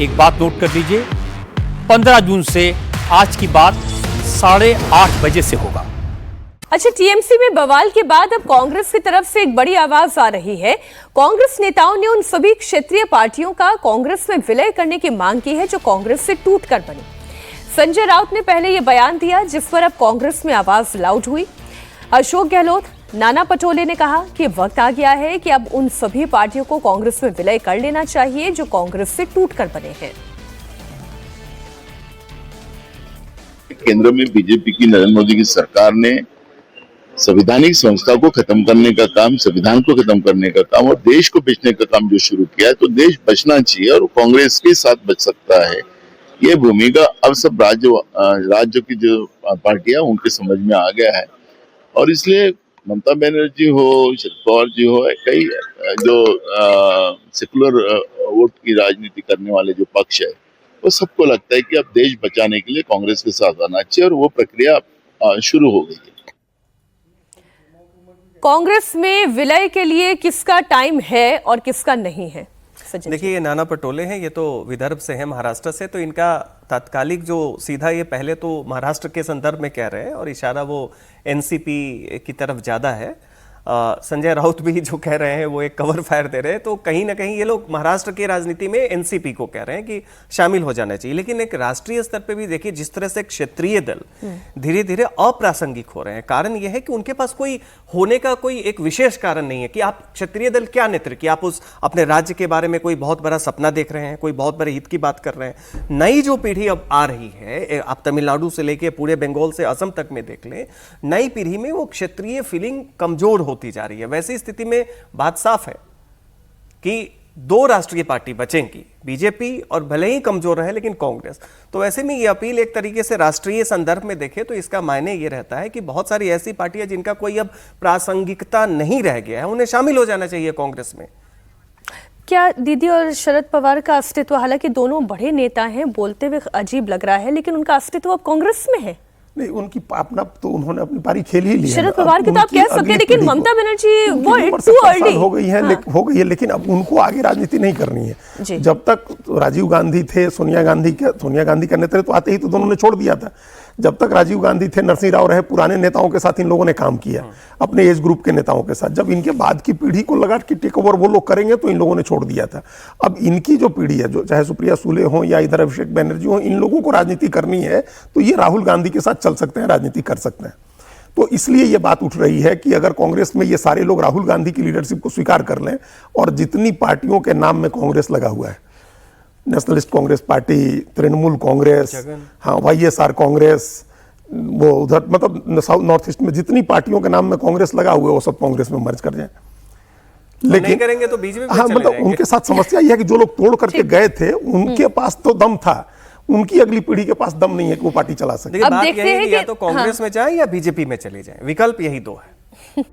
एक बात नोट कर लीजिए, 15 जून से आज की बात 8:30 बजे से होगा। अच्छा, टीएमसी में बवाल के बाद अब कांग्रेस की तरफ से एक बड़ी आवाज आ रही है। कांग्रेस नेताओं ने उन सभी क्षेत्रीय पार्टियों का कांग्रेस में विलय करने की मांग की है जो कांग्रेस से टूटकर बनी। संजय राउत ने पहले यह बयान दिया जिस पर अब कांग्रेस में आवाज लाउड हुई। अशोक गहलोत, नाना पटोले ने कहा कि वक्त आ गया है कि अब उन सभी पार्टियों को कांग्रेस में विलय कर लेना चाहिए जो कांग्रेस से टूटकर बने हैं। केंद्र में बीजेपी की नरेंद्र मोदी की सरकार ने संवैधानिक संस्था को खत्म करने का काम, संविधान को खत्म करने का काम और देश को बेचने का काम जो शुरू किया है, तो देश बचना चाहिए और कांग्रेस के साथ बच सकता है। ये भूमिका अब सब राज्य की जो पार्टियां उनके समझ में आ गया है और इसलिए ममता बनर्जी हो, शरद पवार जी हो, कई जो सेकुलर वोट की राजनीति करने वाले जो पक्ष है, वो सबको लगता है कि अब देश बचाने के लिए कांग्रेस के साथ आना चाहिए और वो प्रक्रिया शुरू हो गई है। कांग्रेस में विलय के लिए किसका टाइम है और किसका नहीं है? देखिए, ये नाना पटोले हैं, ये तो विदर्भ से हैं, महाराष्ट्र से, तो इनका तात्कालिक जो सीधा ये पहले तो महाराष्ट्र के संदर्भ में कह रहे हैं और इशारा वो एनसीपी की तरफ ज़्यादा है। संजय राउत भी जो कह रहे हैं वो एक कवर फायर दे रहे हैं, तो कहीं ना कहीं ये लोग महाराष्ट्र की राजनीति में एनसीपी को कह रहे हैं कि शामिल हो जाना चाहिए। लेकिन एक राष्ट्रीय स्तर पे भी देखिए, जिस तरह से क्षेत्रीय दल धीरे धीरे अप्रासंगिक हो रहे हैं, कारण यह है कि उनके पास कोई होने का कोई एक विशेष कारण नहीं है कि आप क्षेत्रीय दल क्या नेतृत्व कि आप उस अपने राज्य के बारे में कोई बहुत बड़ा सपना देख रहे हैं, कोई बहुत बड़े हित की बात कर रहे हैं। नई जो पीढ़ी अब आ रही है, आप तमिलनाडु से लेके पूरे बंगाल से असम तक में देख लें, नई पीढ़ी में वो क्षेत्रीय फीलिंग कमजोर होती जा रही है। वैसी स्थिति में बात साफ है कि दो राष्ट्रीय पार्टी बचेंगी, बीजेपी और भले ही कमजोर रहे लेकिन कांग्रेस। तो ऐसे में ये अपील एक तरीके से राष्ट्रीय संदर्भ में देखें तो इसका मायने ये रहता है कि बहुत सारी ऐसी पार्टियां जिनका कोई अब प्रासंगिकता नहीं रह गया है, उन्हें शामिल हो जाना चाहिए कांग्रेस में। क्या दीदी और शरद पवार का अस्तित्व, हालांकि दोनों बड़े नेता हैं, बोलते हुए अजीब लग रहा है, लेकिन उनका अस्तित्व अब कांग्रेस में है? नहीं, उनकी अपना तो उन्होंने अपनी पारी खेल ही ली है। शरद पवार की तो आप कह सकते हैं, लेकिन ममता बनर्जी वो टू अर्ली हो गई है, लेकिन अब उनको आगे राजनीति नहीं करनी है। जब तक राजीव गांधी थे, सोनिया गांधी का नेतृत्व तो आते ही तो दोनों ने छोड़ दिया था। जब तक राजीव गांधी थे, नरसिंह राव रहे, पुराने नेताओं के साथ इन लोगों ने काम किया, अपने एज ग्रुप के नेताओं के साथ। जब इनके बाद की पीढ़ी को लगा कि टेक ओवर वो लोग करेंगे तो इन लोगों ने छोड़ दिया था। अब इनकी जो पीढ़ी है, जो चाहे सुप्रिया सुले हो या इधर अभिषेक बनर्जी हो, इन लोगों को राजनीति करनी है तो ये राहुल गांधी के साथ चल सकते हैं, राजनीति कर सकते हैं। तो इसलिए ये बात उठ रही है कि अगर कांग्रेस में ये सारे लोग राहुल गांधी की लीडरशिप को स्वीकार कर लें और जितनी पार्टियों के नाम में कांग्रेस लगा हुआ है, नेशनलिस्ट कांग्रेस पार्टी, तृणमूल कांग्रेस, हाँ, वाईएसआर कांग्रेस, वो उधर मतलब साउथ नॉर्थ ईस्ट में जितनी पार्टियों के नाम में कांग्रेस लगा हुआ है वो सब कांग्रेस में मर्ज कर जाए। लेकिन नहीं करेंगे तो बीजेपी हाँ, मतलब उनके साथ समस्या यह है कि जो लोग तोड़ करके गए थे उनके पास तो दम था, उनकी अगली पीढ़ी के पास दम नहीं है कि वो पार्टी चला सके। बात यही है कि या तो कांग्रेस में जाए या बीजेपी में चले जाए, विकल्प यही दो है।